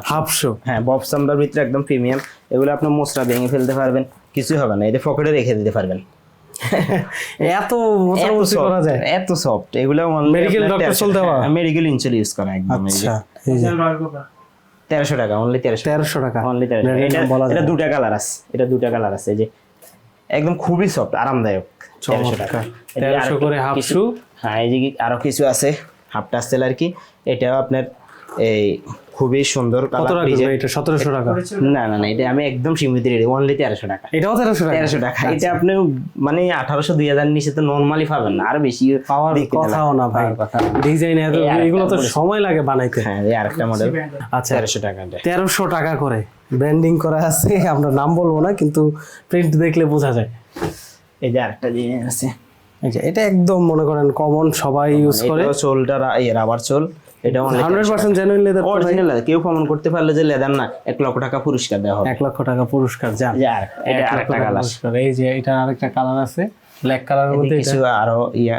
Half show. হ্যাঁ Bob চামড়ার ভিতরে একদম প্রিমিয়াম, এগুলো আপনি মোচড়া ভেঙে ফেলতে পারবেন, কিছুই হবে না, এটা পকেটে রেখে দিতে পারবেন। এত মোটামুটি করা যায়, এত সফট এগুলো। মেডিকেল ডক্টর চলতে পারে, মেডিকেল ইনসুল ইউজ করা একদম। আচ্ছা এই যে 1300 টাকা, অনলি 1300 টাকা অনলি 1300। এটা দুটা কালার আছে, এটা দুটা কালার আছে, এই যে একদম খুবই সফট আরামদায়ক। 1300 টাকা 1300 করে হাফ শু। হ্যাঁ এই যে আরো কিছু আছে হাফ টাসেল আর কি, এটাও আপনার এই খুবই সুন্দর কত কালার। টাকা এটা? 1700 টাকা? না না না, এটা আমি একদম সীমিত রেটে, অনলি 1300 টাকা। এটাও 1300 টাকা? 1300 টাকা। এটা আপনি মানে 1800 2000 নিচে তো নরমালি পাবেন না, আর বেশি পাওয়ার কথাও না ভাই, ডিজাইন এত, এগুলো তো সময় লাগে বানাইতে। হ্যাঁ এই আরেকটা মডেল। আচ্ছা 1300 টাকা। 1300 টাকা করে ব্র্যান্ডিং করা আছে, আমরা নাম বলবো না কিন্তু প্রিন্ট দেখলে বোঝা যায়। এই যে আরেকটা জিনিস আছে, এই যে এটা একদম মনে করেন কমন, সবাই ইউজ করে। এটা চোলটা রাবার চোল, এটা 100% জেনুইন লেদার, অরিজিনাল লেদার। কেউ প্রমাণ করতে পারলে যে লেদার না, 1 লক্ষ টাকা পুরস্কার দেওয়া হবে। 1 লক্ষ টাকা পুরস্কার। যা এটা আরেকটা কালার। এই যে এটা আরেকটা কালার আছে ব্ল্যাক কালারের মধ্যে, কিছু আরো ইয়া